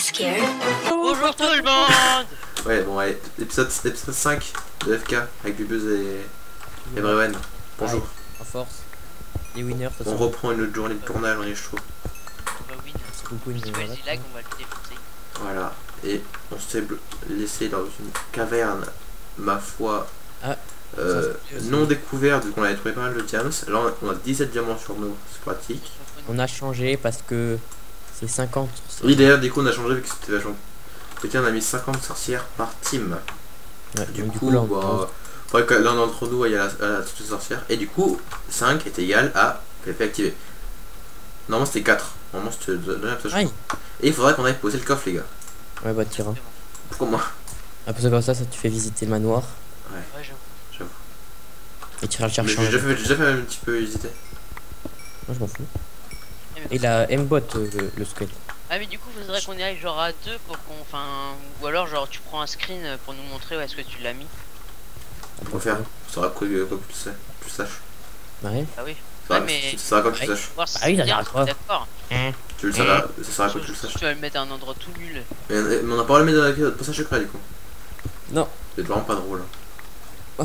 scared? Bonjour tout le monde. Ouais, bon, allez, épisode 5 de FK avec Bubuz et Brewen. Bonjour. À force. Les winners, de toute On façon. reprend une autre journée de tournage, on est chaud. On va win. C'est beaucoup une Si vas-y lag, on va le défoncer. Voilà. Et on s'est laissé dans une caverne, ma foi, Ah, non découverte, vu qu'on avait trouvé pas mal de diamants. Là, on a 17 diamants sur nous, c'est pratique. On a changé parce que c'est 50. Oui, d'ailleurs, du coup, on a changé vu que c'était vachement. Quelqu'un a mis 50 sorcières par team. Ouais, Du donc coup, là, on bah, faudrait que l'un d'entre nous aille à la toute sorcière. Et du coup, 5 est égal à PvP activé. Normalement, c'était 4. Normalement, c'était donné un peu. Aïe. Et il faudrait qu'on aille poser le coffre, les gars. Ouais, bah tire. Pourquoi moi? Après ça, comme ça te fait visiter le manoir. Ouais, j'avoue. Et tu iras le Mais chercher. j'ai déjà fait un petit peu hésiter. Moi, je m'en fous. Eh, mais Et la M-bot, le squelette. Ah mais du coup faudrait qu'on y aille genre à deux pour qu'on... Enfin... Ou alors genre tu prends un screen pour nous montrer où est-ce que tu l'as mis. On peut faire. Ça sera quoi que tu sais. Tu saches. Bah ouais. Ah oui. Ça Ouais sera- mais... ça sera quoi que tu Ouais, saches. faut voir si Ah oui, c'est regarde, bien, quoi. d'accord. Tu le sauras. Ça sera quoi que tu le Sauf saches. si tu vas le mettre à un endroit tout nul. Mais on a pas le mettre dans la passage secret du coup. Non. C'est vraiment pas drôle. Oh.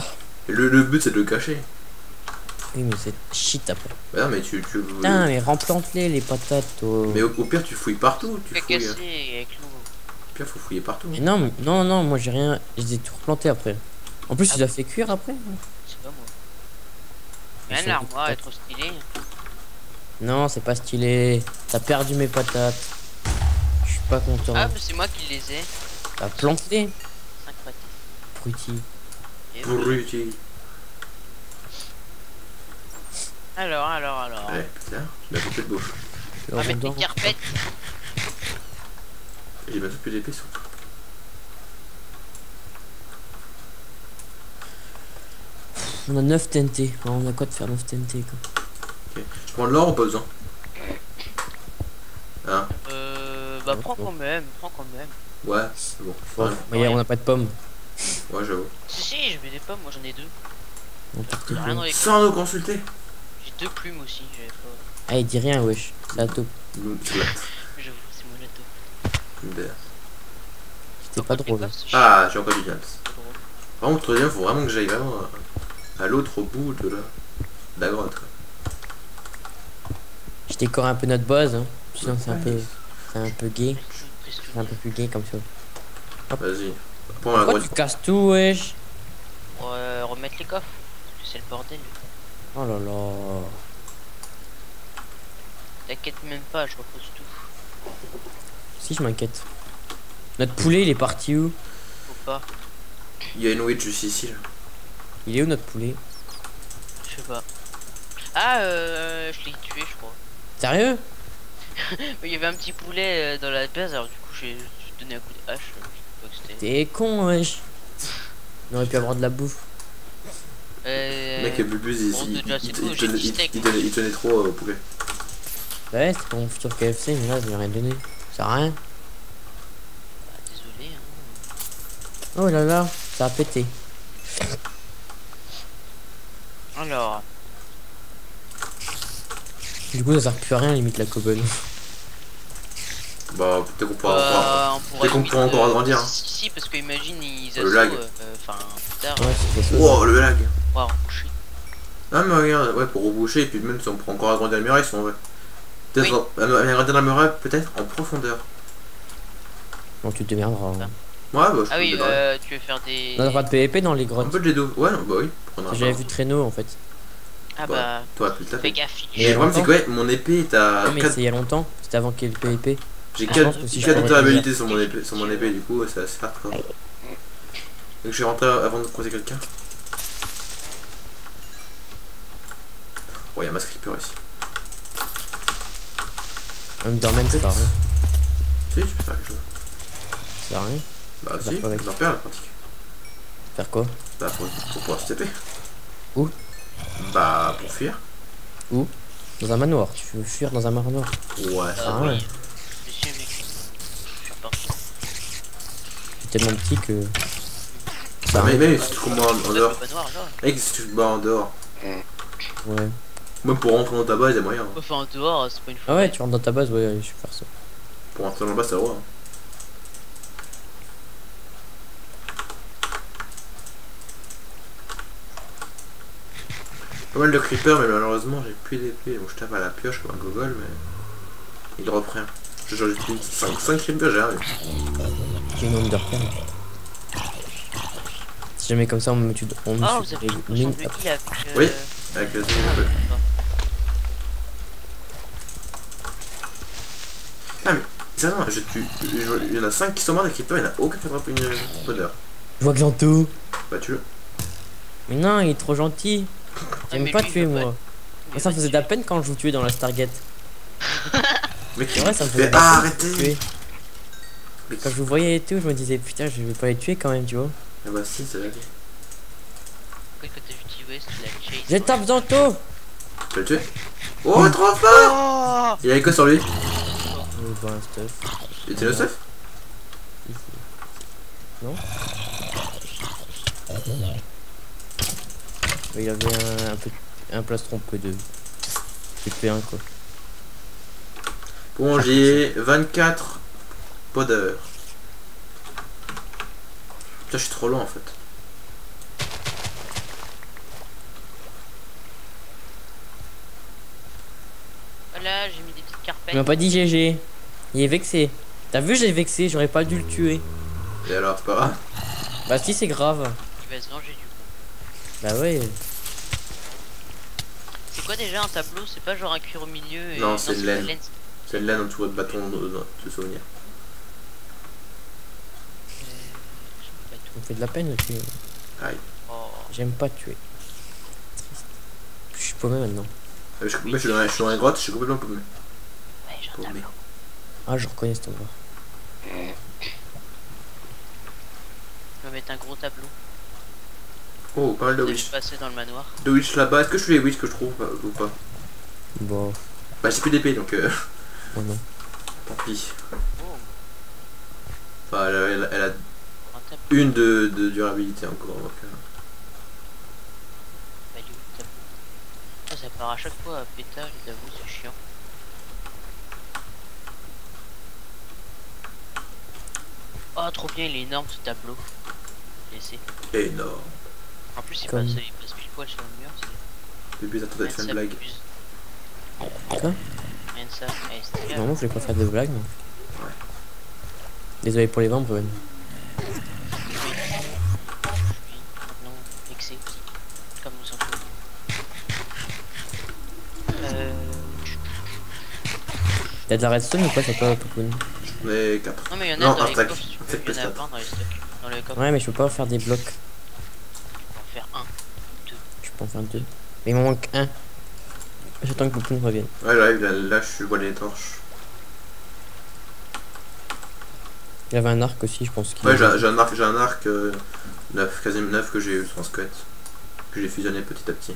Et le but c'est de le cacher. Oui, mais c'est shit après. Bah non, mais tu Putain, mais remplante-les les patates. mais au pire tu fouilles partout. Tu Fais fouilles. casser avec l'eau. Au pire faut fouiller partout. Mais non, non, moi j'ai rien. Je les ai tout replantés après. En plus, tu les as fait cuire après. C'est pas moi. Ils Rien sont l'armoire tout est trop stylé. Non, c'est pas stylé. T'as perdu mes patates. Je suis pas content. Ah mais c'est moi qui les ai. T'as planté, 5 patates. Pruti. Et Bruti. alors. Ouais, putain, j'ai bientôt plus de bouffe. On va mettre des carpettes. J'ai bientôt plus d'épée surtout. On a 9 TNT. Alors, on a quoi de faire 9 TNT quoi. Je prends de l'or ou pas besoin? Hein? Bah prends quand même. Ouais, c'est bon. Bon, Ouais, voyez, on a pas de pommes. ouais j'avoue. Si, je mets des pommes, moi j'en ai 2. On peut J'ai rien dans les... Sans nous consulter. J'ai 2 plumes aussi, j'avais pas... Allez, dis rien, wesh. C'est la taupe. Nous, c'est là. J'avoue, c'est mon gâteau. Une bière. C'était pas drôle. Ah, j'ai encore du diams. C'est drôle. Par contre, troisième, faut vraiment que j'aille vraiment à l'autre bout de la grotte. Quoi. Je décore un peu notre base. Hein. Sinon, c'est un peu gay. C'est un peu plus gay comme ça. Vas-y. Prends la Pourquoi grotte. tu casses tout, wesh? Pour remettre les coffres. Parce que c'est le bordel. Oh là là. T'inquiète même pas, je repose tout. Si, je m'inquiète. Notre poulet, il est parti où? Faut pas. Il y a une witch juste ici. Là. Il est où notre poulet? Je sais pas. Ah, je l'ai tué, je crois. Sérieux? Il y avait un petit poulet dans la base, alors du coup j'ai donné un coup de hache. Je sais pas que c'était. T'es con, wesh. On aurait pu avoir de la bouffe. Le mec, Bubuz, bon, déjà, c'est tout, j'ai dit steak. il tenait trop au poulet. Ouais, c'était pour mon futur KFC, mais là, je lui ai rien donné. Ça sert à rien. Ah, désolé. Hein. Oh là là, ça a pété. Alors, Du coup, ça sert plus à rien, limite, la cobble. Bah, peut-être qu'on pourra on pourrait qu'on pourra encore agrandir, hein. Si, parce que imagine ils Le lag. enfin plus tard, Ouais, c'est ça. Wow, le lag. on va reboucher. Ah, mais regarde, ouais, pour reboucher, et puis même si on pourra encore agrandir la muraille si on veut. Peut-être agrandir la muraille, peut-être en profondeur. Bon, tu te démerderas. Hein. Ouais, bah, je Ah peux oui, le démarrer. tu veux faire des. On a le droit de PVP dans les Un grottes. peu de dos. Ouais, non, bah oui. J'avais vu traîneau en fait. Ah bah, Toi, plus tard. fais gaffe. Mais Et le problème, c'est longtemps. que ouais, mon épée est à Non, mais 4. c'est il y a longtemps, c'était avant qu'il y ait le PVP. J'ai Ah, 4 je pense que si je 4 pourrais durabilité te sur mon épée, du coup, c'est assez hardcore. Donc je vais rentrer avant de croiser quelqu'un. Oh, il y a un masque creeper ici. Underman, ça sert à rien. Si, tu peux faire quelque chose. Ça sert à rien. Bah, Ça si, va pas avec. on en perd la pratique. Faire quoi? Bah, pour pouvoir se taper. Où? Bah, pour fuir. Où? Dans un manoir. Tu veux fuir dans un manoir? Ouais. Ah oui. ouais. Monsieur, mec. Je suis parti. C'est tellement petit que. Bah, mais si tu combats en dehors. Le manoir, là. Mec, si tu te bats en dehors. Ouais. Même pour rentrer dans ta base, il y a moyen. Hein. Enfin, en dehors, c'est pas une fois. Ah ouais, tu rentres dans ta base, ouais, je vais faire ça. Pour rentrer dans la base, c'est vrai. Hein. Pas mal de creepers, mais malheureusement j'ai plus d'épée. Bon, je tape à la pioche comme un gogol, mais il drop rien. J'ai 5 creepers, j'ai rien. J'ai une undercam. Si jamais comme ça on me tue. On me Oh, tue vous avez une des potion mines. de heal avec. Oui, avec le Ah, mais ça non, il y en a 5 qui sont morts des creepers, il n'y en a aucun qui attrape une bonheur. Je vois Xanto. Bah, tu veux. Mais non, il est trop gentil. J'aime mais pas lui, tuer il veut moi. pas- Moi, ça me faisait de la peine quand je vous tuais dans la Stargate. Mais C'est vrai, ça me faisait mais de la peine de arrêtez. vous tuer. Quand je vous voyais et tout, je me disais putain, je vais pas les tuer quand même, tu vois. Ah bah si, c'est la vie. Pourquoi quand t'as vu T-West, tu l'as chase? Je tape Xanto. Tu peux le tuer? Oh, trop fort. Oh Il y avait quoi sur lui? Bah, un stuff. Il était le stuff? Non. Il avait un plastron peu de TP1 quoi. Bon, j'ai 24 podeurs. Putain, je suis trop loin en fait. Voilà, j'ai mis des petites Il carpettes. m'a pas dit GG. Il est vexé. T'as vu, j'ai vexé, j'aurais pas dû le tuer. Et alors, c'est pas grave. Bah si, c'est grave. Il va se venger du coup. Bah ouais. C'est quoi déjà un tableau? C'est pas genre un cuir au milieu et... Non, c'est une la laine. C'est une laine en dessous de bâton de souvenir. Je sais pas tout. On fait de la peine de tuer. Aïe. Oh. J'aime pas tuer. Triste. Je suis paumé maintenant. Moi, je suis dans la grotte, je suis complètement paumé. Ouais, j'ai un Paumé. tableau. Ah, je reconnais cet endroit. Je vais mettre un gros tableau. Oh, pas mal de Je vais witch. passer dans le manoir. De witch là-bas, est-ce que je suis les witch que je trouve ou pas? Bon, Bah, j'ai plus d'épée donc moi non. tant pis. Oh, Enfin, elle a un tableau. une de durabilité encore. Donc, Bah, il est où le tableau? Ah, ça part à chaque fois à pétard, j'avoue, c'est chiant. Oh, trop bien, il est énorme ce tableau. Laissez. énorme. En plus, il Comme- passe pile poil sur le mur. C'est Bébé, attends, t'as fait une blague. Quoi? Rien de ça. Allez, c'était bien. Non, je vais pas faire de blagues. moi. Ouais. Désolé pour les vents, Bruno. Je suis maintenant vexé. Comme nous sommes tous. T'as de la redstone ou pas sur toi, Popoun? On est 4. Non, mais il y en Non, a dans un les stack. coffres. Si tu Un veux, stack il y en a plus 20 dans les stocks. Dans les coffres, Ouais, mais je peux pas faire des blocs. on va en faire un. Je peux en faire deux. Mais il m'en manque un. J'attends que Popoun revienne. Ouais, j'arrive, là je vois les torches. Il y avait un arc aussi, je pense qu'il. Ouais, j'ai un arc 9, quasiment 9 que j'ai eu sur un squelette. Que j'ai fusionné petit à petit.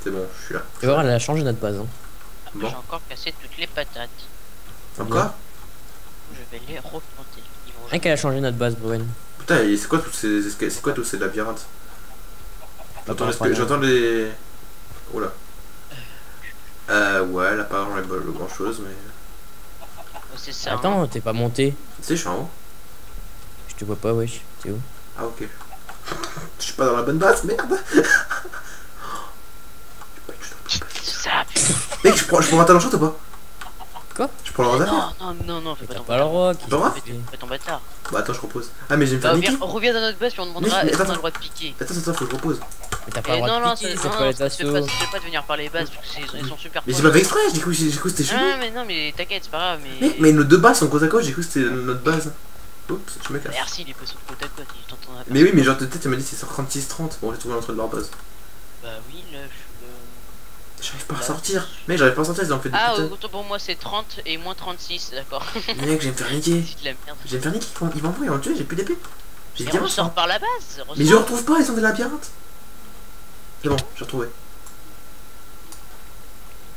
C'est bon, je suis là. Tu vas voir, elle a changé notre base. Hein. Bon. J'ai encore cassé toutes les patates. Encore? Je vais les replanter. Ils vont Rien qu'elle a changé notre base, Bruno. Putain, et c'est quoi tous ces labyrinthes? J'entends les... Oula. Ouais, là pas vraiment grand chose, mais... Oh, c'est ça. Hein. Attends, t'es pas monté. Tu sais, je suis en haut. Je te vois pas, wesh. T'es où? Ah, ok. Je suis pas dans la bonne base, merde. C'est ça. Mec, je prends un talent shot ou pas? Quoi? Je prends le retard? Non, fais pas T'as ton pas le droit. Pas moi? Fais ton bâtard. Bah attends, je repose. Ah, mais j'ai me Bah, faire niquer. reviens dans notre base puis on demandera Mais est-ce qu'on a attends. le droit de piquer. Attends, faut que je repose. Mais t'as pas le droit non, de piquer, c'est pas les je sais assos. pas de venir par les bases parce qu'ils sont super Mais forts. j'ai pas fait exprès, j'ai cru que c'était chez Ah, nous. mais non, mais t'inquiète, c'est pas grave. Mais Mais nos deux bases sont côte à côte, j'ai cru que c'était notre base. Oups, je me casse. Merci, il est pas sur le côte à côte, il t'entendra pas. Mais oui, mais genre, peut-être tu m'as dit c'est sur 36-30. Bon, j'ai trouvé l'entrée de leur base. Bah oui, là, J'arrive pas à sortir. Mec, j'arrive pas à sortir, ils ont fait des Ah, putains. autant pour moi c'est 30 et moins 36, d'accord. Mec, je vais me faire niquer. C'est de la merde. Je vais me faire niquer, ils m'envoient, ils vont me tuer, j'ai plus d'épée. J'ai Mais dit on sort par la base. Mais je retrouve pas, ils sont des labyrinthes. C'est bon, j'ai retrouvé.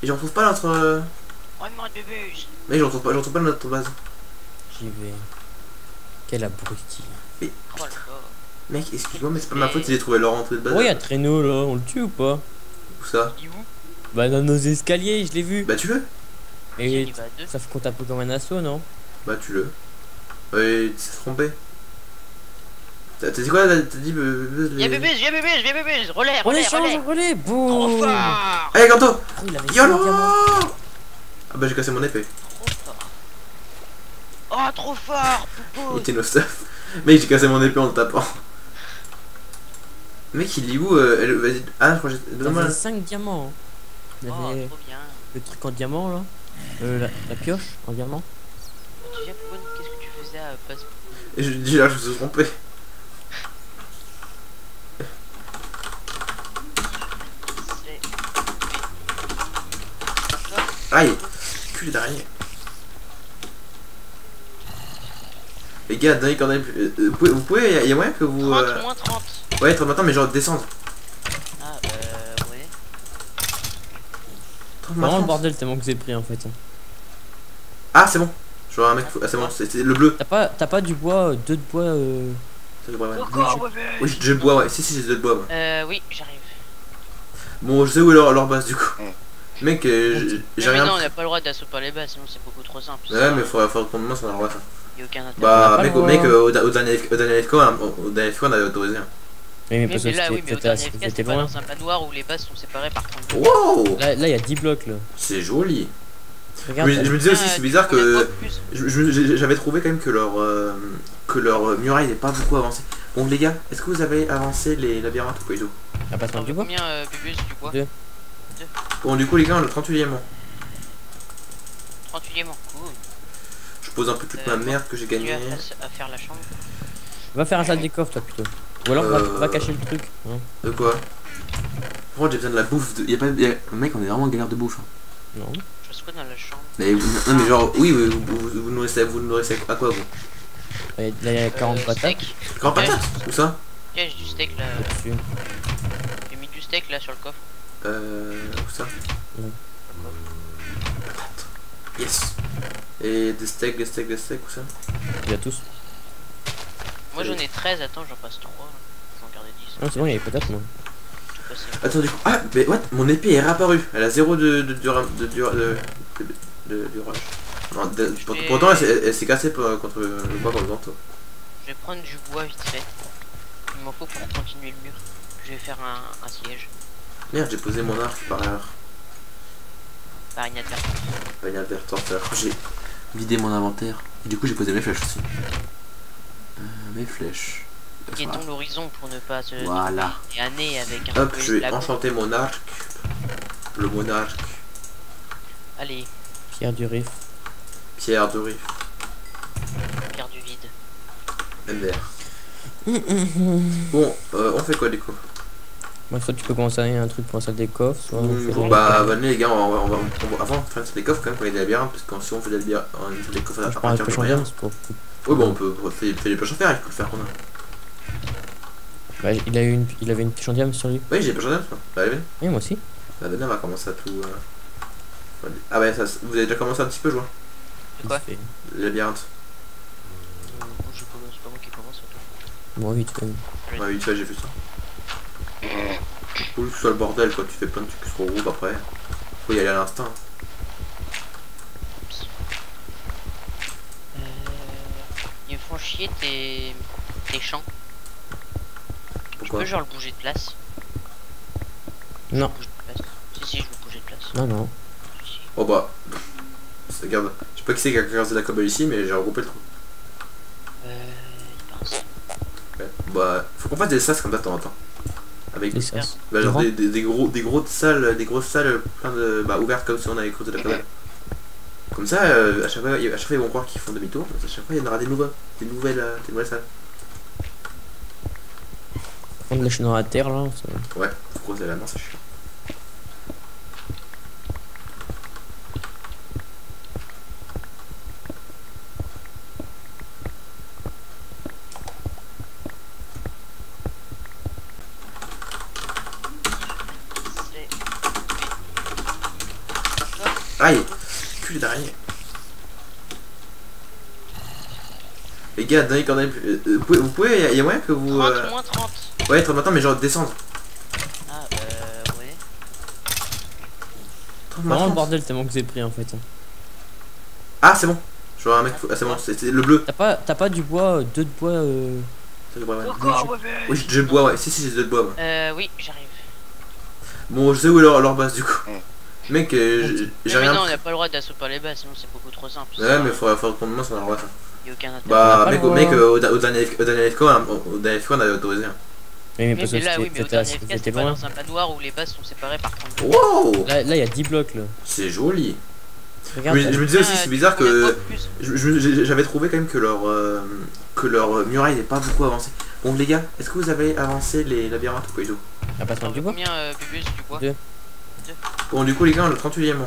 Et je retrouve pas notre. Vraiment de buse. Mec, je retrouve pas notre base. J'y vais. Quel abruti. Oh là là. Mec, excuse-moi, mais c'est pas ma faute si j'ai trouvé leur entrée de base. Oh, y'a Traîneau là, on le tue ou pas? Où ça? Il est où? Bah, dans nos escaliers, je l'ai vu. Bah, tu le. Et Il va à 2. ça compte un peu comme un assaut, non? Bah, tu le. Ouais, tu t'es trompé. T'as dit quoi? T'as dit Y'a bébé, relais, Relais, relais, change, relais. relais, Trop boum. fort. Allez, Ganto! Oh, il avait YOLO! 5 diamants. Ah bah j'ai cassé mon épée. Trop fort. Oh, trop fort, Il Poupo. était no stuff. Mec, j'ai cassé mon épée en le tapant. Mec, il est où vas-y. Ah, je crois que j'ai. Il Donne-moi. avait 5 diamants. Il Oh, avait trop bien. le truc en diamant là. La pioche en diamant. Tu viens, Poupo, qu'est-ce que tu faisais à passe? Et je dis là, je me suis trompé. Aïe! Cul d'araignée. Les gars, donnez quand même. Vous pouvez, y a moyen que vous. 30 moins 30. Ouais, 30 maintenant, mais genre descendre. Ah, ouais. 30 Vraiment le 30. bordel tellement que j'ai pris en fait. Ah, c'est bon. Je vois un mec. Ah, c'est bon, c'est le bleu. T'as pas du bois, 2 de bois C'est le bois, ouais. Encore, ouais. Oui, j'ai le bois, ouais. Si, j'ai le bois, ouais. Oui, j'arrive. Bon, je sais où est leur base du coup. Mec, j'ai Mais rien. non, on n'a pas le droit d'assauter les bases, sinon c'est beaucoup trop simple. Ouais, mais faudrait qu'on demande si on a le droit ça. Y'a aucun intérêt. On a Bah, pas mec, le mec droit. au dernier FK, on avait autorisé. Hein. Oui, mais Oui, parce mais que là, oui, mais au dernier FK, c'était c'était pas loin. dans un manoir où les bases sont séparées par 30. Wow! Là, il y a 10 blocs là. C'est joli. Regarde, Je me disais aussi, c'est bizarre que. Plus. J'avais trouvé quand même que leur muraille n'est pas beaucoup avancée. Bon, les gars, est-ce que vous avez avancé les labyrinthes ou pas du tout? t'as pas du bois. Combien, Bubus, du bois? 2. Bon, du coup, les gars, on est le 38ème. 38 aimants, cool. Je pose un peu toute ma merde que j'ai Tu gagnée. à faire la chambre. Va faire un salle des coffres toi plutôt. Ou alors va cacher le truc. Hein. De quoi? Par contre, j'ai besoin de la bouffe. Mec, on est vraiment en galère de bouffe. Hein. Non. Je fais quoi dans la chambre? Mais, non, mais genre, oui, vous nourrissez à quoi vous? Là il y a 40 patates. Steak. Grand patate? Où ça? Tiens, j'ai du steak là. Dessus. J'ai mis du steak là sur le coffre. Où ça? Ouais. Patate. Yes! Et des steaks, où ça? Il y a tous. Moi j'en ai 13, attends, j'en passe 3. J'en garder 10. Non c'est bon, il y avait patates moi. Tout passer. Attends, du coup. Ah, mais what? Mon épée est réapparue. Elle a 0 de durage. Non, pourtant, elle s'est cassée contre le bois dans le manteau. Je vais prendre du bois vite fait. Il m'en faut pour continuer le mur. Je vais faire un siège. Merde, j'ai posé mon arc par erreur. Par inadvertance. Pas inadvertance, j'ai vidé mon inventaire. Et du coup, j'ai posé mes flèches aussi. Mes flèches. Guettons l'horizon pour ne pas se Voilà. et un nez avec un Hop, peu je de vais la boue. enchanter mon arc. Le monarque. Allez, Pierre du riff. Pierre de riff. pierre du vide. MR. Bon, on fait quoi du coup? Moi soit tu peux commencer un truc pour la salle des coffres, soit on fait Bon, bah, venez les gars, on va avant de faire des coffres quand même pour aider les labyrinthes. Parce que si on fait des coffres à je prends un partir peu de de rien. diamants pour. Oui, bon, on peut faire des pêches à faire, il faut le faire qu'on a. Bah, il avait une pioche en diamant sur lui. Oui, j'ai des pêches à faire. Bah, allez, venez. Oui moi aussi. Bah, venez, on va commencer à tout. Ah, bah, ça, vous avez déjà commencé un petit peu, je vois. C'est quoi? Vite fait. Les labyrinthes. Je commence, c'est pas moi qui commence. Bon vite fait. Ouais, vite fait, j'ai fait ça. Faut que ce soit le bordel, quoi. Tu fais plein de trucs qui se regroupent après. Faut y aller à l'instinct. Ils me font chier tes champs. Tu Pourquoi? peux genre le bouger de place? Non. Bouger de place. Si, je veux bouger de place. Non non. Si. Oh bah. Regarde, je sais pas qui c'est qui a cassé la cobble ici, mais j'ai regroupé le trou. Il pense. Ouais. Bah, faut qu'on fasse des sas comme ça de temps en temps. Avec Les sas. bah, genre Grand. des grosses salles plein de ouvertes comme si on avait creusé la cobble. Comme ça, à chaque fois ils vont croire qu'ils font demi-tour. À chaque fois il y en aura des nouvelles salles. Prendre les chenons à terre là. Ça... Ouais, faut creuser la main, c'est chiant. Aïe! Cul d'araignée. Les gars, donnez quand même. Vous pouvez, y a moyen que vous. 30 moins 30. Ouais, 30 maintenant, mais genre descendre. Ah, ouais. 30 Vraiment le 30. bordel tellement que j'ai pris en fait. Ah, c'est bon. Je vois un mec. Ah, c'est bon, c'est le bleu. T'as pas du bois, 2 de bois Je bois, ouais. Encore, ouais, mais- Oui, je bois, ouais. Si, j'ai de bois, moi. Oui, j'arrive. Bon, je sais où est leur base, du coup. Mec, j'ai Mais rien. non, on n'a pas le droit d'assaut par les bases, sinon c'est beaucoup trop simple. Ouais, mais faudrait qu'on demande si on a le droit, ça. Y a aucun intérêt. On a Bah, pas le mec, droit. au dernier FK, on avait autorisé. Hein. Oui, mais Mais, parce mais que là, oui, mais au c'était dernier FK, c'était c'était pas loin. dans un manoir où les bases sont séparées par 30. Wow! Là, il y a 10 blocs là. C'est joli. Regarde, Je me disais aussi, c'est bizarre tu connais que. pas plus. J'avais trouvé quand même que leur muraille n'est pas beaucoup avancée. Bon, les gars, est-ce que vous avez avancé les labyrinthes ou pas du tout? à pas T'en du veux bois. combien, Bubus, du bois? Deux. Bon, du coup, les gars, on est le 38ème.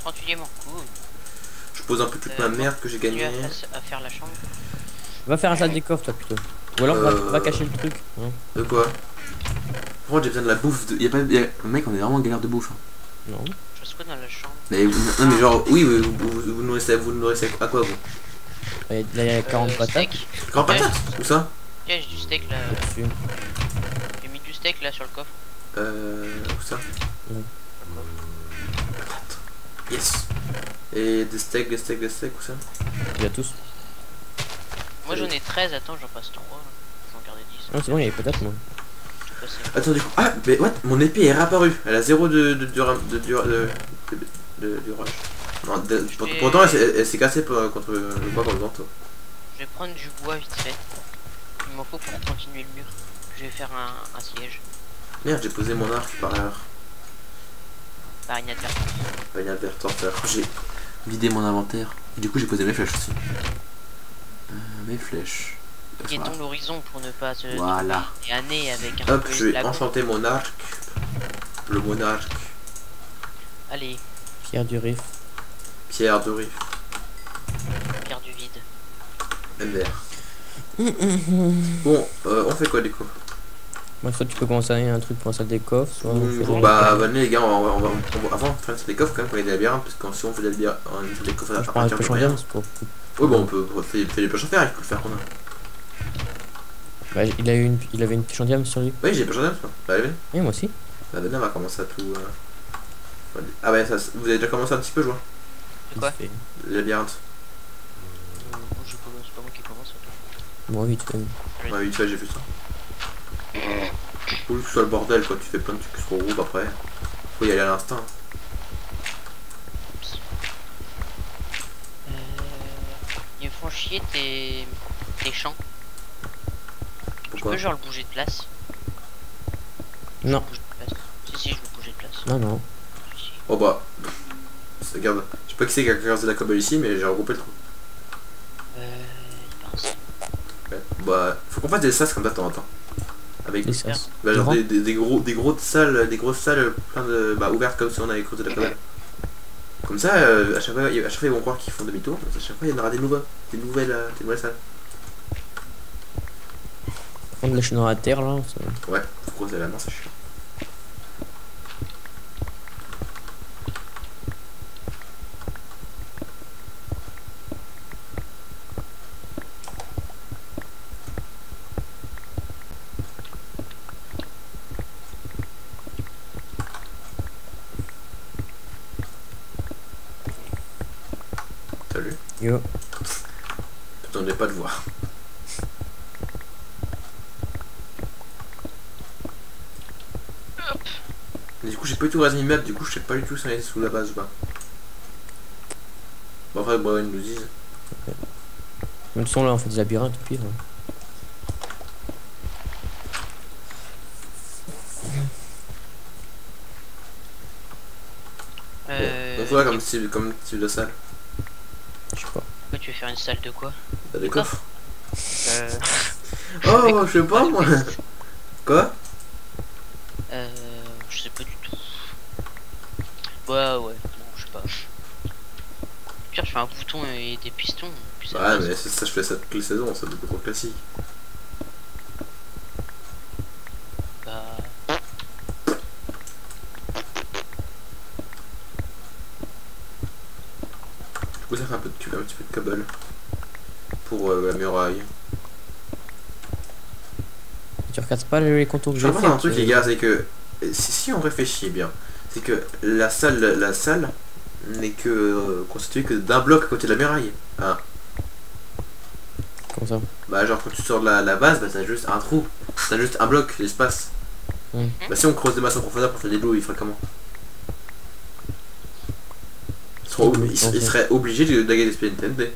38 ème, cool. Je pose un peu toute ma merde que j'ai Continue gagnée. à faire la chambre. Va faire un salle des coffres toi plutôt. Ou alors va cacher le truc. Hein. De quoi? Par contre, j'ai besoin de la bouffe. Mec, on est vraiment en galère de bouffe. Hein. Non. Je fais quoi dans la chambre? Mais, non, mais genre, oui, vous nourrissez à quoi vous? Là il y a 40 patates Steak. Grand patate? Où ça? Tiens, j'ai du steak là. dessus. J'ai mis du steak là sur le coffre. Où ça? Ouais. Patate. Yes. Et des steaks, où ça? Il y a tous. Moi j'en ai 13, attends, j'en passe 3. J'en garder 10. Non c'est bon il y a les patates moi. Je vais passer. Attends, du coup. Ah, mais what? Mon épée est réapparue. Elle a 0 de rush. Non, pourtant, elle s'est cassée contre le bois contre le manteau. Je vais prendre du bois vite fait. Il m'en faut pour continuer le mur. Je vais faire un siège. Merde, j'ai posé mon arc par erreur. Par inadvertance. Pas inadvertance, alors que j'ai vidé mon inventaire. Et du coup, j'ai posé mes flèches aussi. Mes flèches. Guettons l'horizon pour ne pas se Voilà. et année avec un Hop, peu je de vais la enchanter mon arc. Le monarque. Allez, Pierre du Riff. Pierre de riff. pierre du vide. MVR. Bon, on fait quoi du coup? Moi soit tu peux commencer un truc pour la salle des coffres, soit on fait Bon, bah, venez les gars, on va avant faire une salle des coffres quand même pour les labyrinthes, parce que si on fait des labyrinthes, une salle des coffres je à prends un partir peu de de rien. c'est pour. Oui, bon, on peut faire des poches à faire, il faut le faire qu'on a. Bah, il avait une pioche en diamant sur lui. Oui, j'ai des poches à faire, bah, allez, venez. Oui moi aussi. Bah, venez, on va commencer à tout. Ah, bah, ça, vous avez déjà commencé un petit peu, je vois, C'est quoi? Vite fait. les labyrinthes. Je commence, c'est pas moi qui commence. Attends. Bon vite fait. Ouais, vite fait, j'ai fait ça. Faut que ce soit le bordel, quoi, tu fais plein de trucs sur le groupe après. Faut y aller à l'instinct. Ils me font chier tes champs. Je Pourquoi? peux genre le bouger de place? Non. Bouger de place. Si, je veux bouger de place. Non non. Si. Oh bah. Regarde, je sais pas qui c'est qui a regardé la cobble ici, mais j'ai regroupé le trou. Il pense. Ouais. Bah, faut qu'on fasse des sas comme ça de temps en temps. Avec Les sas. bah, genre Grand. des grosses salles plein de bah, ouvertes comme si on avait creusé la cobble. Comme ça, à chaque fois ils vont croire qu'ils font demi-tour. À chaque fois il y en aura des nouvelles salles. Par contre là je suis dans la terre là. Ça... Ouais, faut creuser la main, c'est chiant. Salut. Yo. J'attendais pas de voir. Mais du coup j'ai pas du tout rasé l'immeuble, du coup je sais pas du tout si on est sous la base ou pas. Bon après bah, ils nous disent. De toute façon là on fait des labyrinthes au pire. Donc voilà comme type de salle. Je sais pas. Pourquoi tu veux faire une salle de quoi? T'as des Quoi coffres. Euh, Oh je sais pas moi. Quoi? je sais pas du tout. Ouais, non, je sais pas. Pire, je fais un bouton et des pistons. Puis ça Ouais passe. mais ça je fais ça toutes les saisons, c'est beaucoup trop classique. Bah, Du coup ça fait un petit peu de cobble. Pour la muraille. Tu regardes pas les contours que Je j'ai vais fait. un truc les gars, c'est que si on réfléchit bien, c'est que la salle n'est que constituée que d'un bloc à côté de la muraille. Hein. Comme ça. Bah genre quand tu sors de la base, bah t'as juste un trou. T'as juste un bloc, l'espace. Bah si on creuse des masses en profondeur pour faire des lots, il ferait comment? Il serait obligé de daguer des TNT.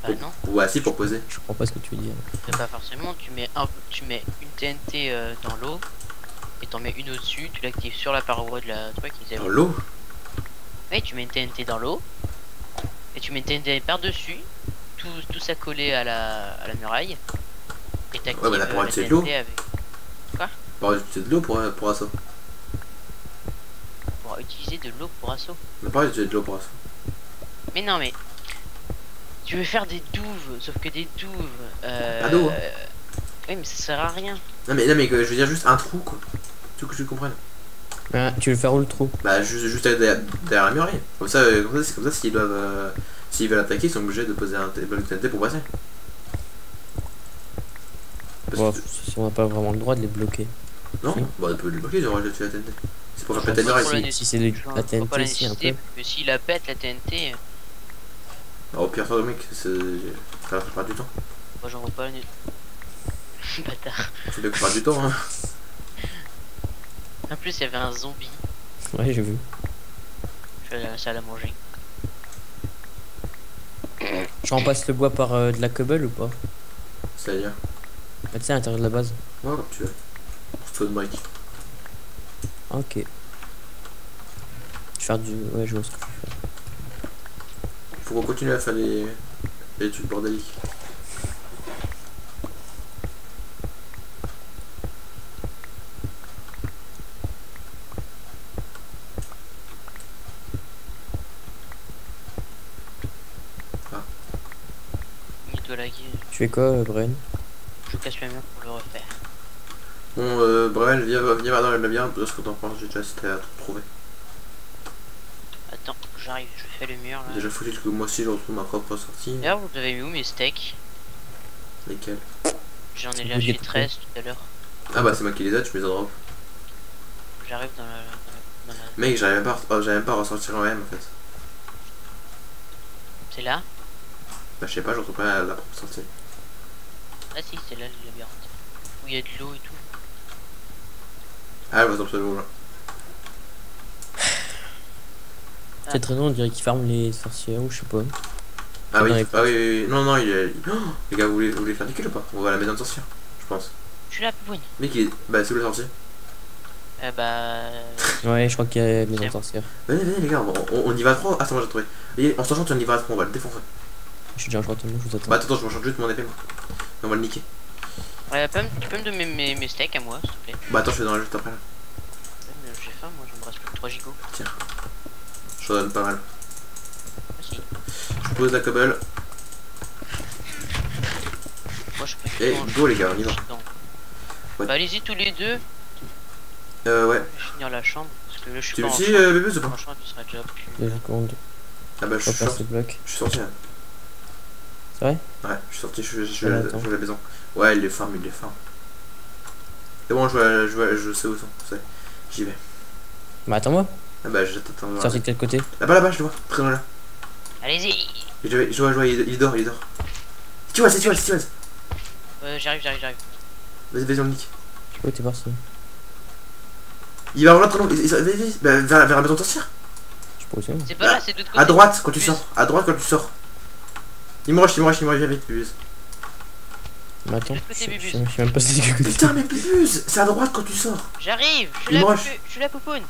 Bah non, Ouais, si, pour poser. Je comprends pas ce que tu veux dire. c'est pas forcément. Tu mets une TNT dans l'eau et t'en mets une au-dessus. Tu l'actives sur la paroi de la truc. Dans l'eau? Oui, tu mets une TNT dans l'eau et tu mets une TNT par-dessus. Tout ça collé à la muraille. Et t'actives Ouais, mais là, pour la utiliser de l'eau. TNT avec. Pour utiliser de l'eau pour assaut. Pour utiliser de l'eau pour assaut. On a pas utiliser de l'eau pour assaut. Mais non, mais tu veux faire des douves, sauf que des douves. Pas d'eau, hein. Oui, mais ça sert à rien. Non mais je veux dire juste un trou quoi. Tu veux que je comprenne? Ah, tu veux faire où le trou? Bah juste derrière la muraille. Comme ça, c'est comme ça s'ils doivent s'ils veulent attaquer, ils sont obligés de poser un bloc de TNT pour passer. Parce Bon, que on n'a pas vraiment le droit de les bloquer. non, Oui. bah on peut les bloquer, ils auront déjà la TNT. C'est pour faire péter la Pas muraille. pour la Si c'est de la Faut pas la TNT, si un peu. nécessiter, parce que s'il la pète la TNT, Bah, au pire, toi, mec, ça va faire perdre du temps. moi j'en vois pas la nécessité. Bâtard. Tu fais perdre du temps, hein. En plus, il y avait un zombie. Ouais, j'ai vu. Je vais à la salle à manger. Je remplace le bois par de la cobble ou pas? C'est-à-dire, Ah, tu sais, à l'intérieur de la base. ouais, comme tu veux. Stone brick. Ok. Je vais faire du. Ouais, je vois ce que je vais faire. Faut qu'on continue à faire les trucs bordéliques. Il doit laguer. Tu fais quoi, Bren? Je casse le mur pour le refaire. Bon, Brian, viens dans le labyrinthe, parce que t'en penses, j'ai déjà essayé à te trouver. Attends, j'arrive, je fais le mur là. Déjà, faut-il que moi aussi je retrouve ma propre sortie. D'ailleurs, vous avez mis où mes steaks? Lesquels? J'en ai C'est lâché obligé de 13 tout à l'heure. Ah bah, c'est moi qui les ai, tu me les as drop. J'arrive dans la... Mec, j'arrive même pas à ressortir en M en fait. C'est là? Bah, je sais pas, je retrouve pas la propre sortie. Ah si, c'est là le labyrinthe. Où il y a de l'eau et tout. Ah, elle va sortir de l'eau là. C'est très long, on dirait qu'ils ferment les sorcières ou je sais pas. Ah Dans oui, les ah oui, non, non, il est. Oh, les gars, vous voulez faire du kill ou pas? On va à la maison de sorcière, je pense. Je suis là, Poupoune. Mec, bah, c'est où la sortie? Bah... Ouais, je crois qu'il y a C'est maison bon. sorcière. Venez, les gars, on y va trop. Ah, c'est moi, j'ai trouvé. Et en s'enchante, on y va trop, on va le défoncer. Je suis déjà en chantement, je vous attends. Bah, attends, je m'enchante juste mon épée, moi. Et on va le niquer. tu peux me donner mes steaks à moi, s'il te plaît? Bah, attends, je fais dans la juste après là. J'ai faim, moi, je me reste plus que 3 gigots. Je te donne pas mal. Ah si. Je pose la cobble. Moi, je peux Et go, les gars, on y va. Ouais. Bah, allez-y tous les deux. Ouais. Je vais finir la chambre. Parce que là, je suis Tu pas veux en aussi, chambre. bébé, ou pas? Franchement, tu seras déjà plus... 2 secondes. Ah, bah, je Je suis repasse sorti. le bloc. Je suis sorti là. C'est vrai? Ouais, je suis sorti, je Ah, suis à attends. la maison. Ouais, il les farm, il les farm. C'est bon, je sais où sont. J'y vais. Bah attends-moi. Ah bah, j'attends. Sorti de quel côté? Là-bas, je le vois. Très loin là. Allez-y. Et je vois, il dort. Tu vois. J'arrive. Vas-y, on le nique. Oh, t'es parti. Il va vraiment très long. Vas-y, bah, vers la maison de sorcière. Je peux aussi. C'est pas là, c'est de l'autre côté. À droite quand tu Plus. sors. À droite quand tu sors. Il me rush, viens vite, Bubus. Mais attends, De l'autre côté, je Bubus. sais même pas c'est quel côté. Putain, mais Bubus, c'est à droite quand tu sors. J'arrive. Il me rush. Je suis là, Poupoune.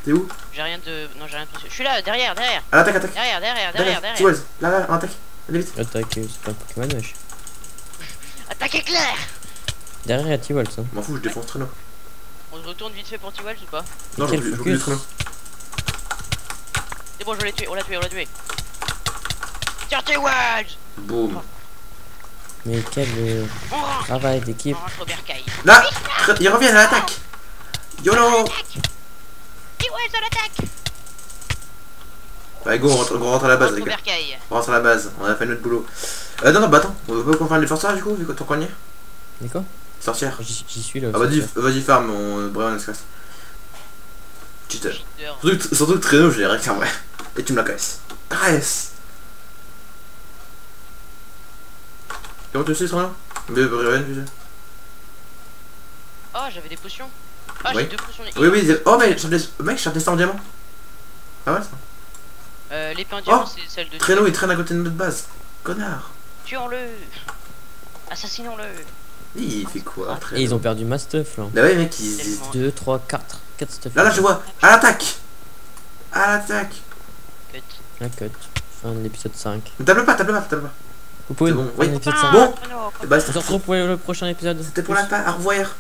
T'es où? J'ai rien de... Non, j'ai rien de précieux. Je suis là, derrière. À l'attaque. Derrière. Tu vois, là, on attaque. Allez vite. Attaque, c'est pas un Pokémon, wesh. Attaque éclair. Derrière, il y a T-Wall, ça. M'en fous, je défonce Traîneau. On se retourne vite fait pour T-Walls ou pas? Non, Quel j'oublie focus. le Traîneau. C'est bon, je l'ai tué, on l'a tué. Tiens, T-Walls. Boum. Mais quel On rentre. travail d'équipe. On rentre au bercail. Là, il revient à l'attaque. YOLO. T-Walls à l'attaque. Ouais, go, on rentre à la On base, rentre les au gars. bercail. On rentre à la base, on a fait notre boulot. Non, bah attends, on veut pas qu'on fasse les forçats du coup, vu que ton cognée? Mais quoi? Sorcière. J'y suis là. Ah, vas-y, farm, Brian, on se casse. Cheater. Cheater. Surtout que Traîneau, je l'ai réussi en vrai. Et tu me la casses. Caresse. Comment tu sais, Sandra? De Brian, tu sais. Oh, j'avais des potions. Ah, Oui. j'ai 2 potions. Oui, oui, oh, mais mec, je cherche des stars en diamant. Pas mal ça. L'épée en diamant, Oh, c'est celle de. Traîneau, il traîne à côté de notre base. Connard. Tuons-le. Assassinons-le. Il fait quoi, Et ils ont perdu ma stuff là. Bah ouais, mec, ils. Tellement. 2, 3, 4. 4 stuff. Là, je vois. À l'attaque. À l'attaque. Cut. La cut. Fin de l'épisode 5. Tape pas, tape pas, tape pas. Vous pouvez C'est bon, fin oui. de l'épisode Ah, 5. Bon. traîneau, Bah, On se retrouve pour le prochain épisode. c'était pour la fin. Au revoir.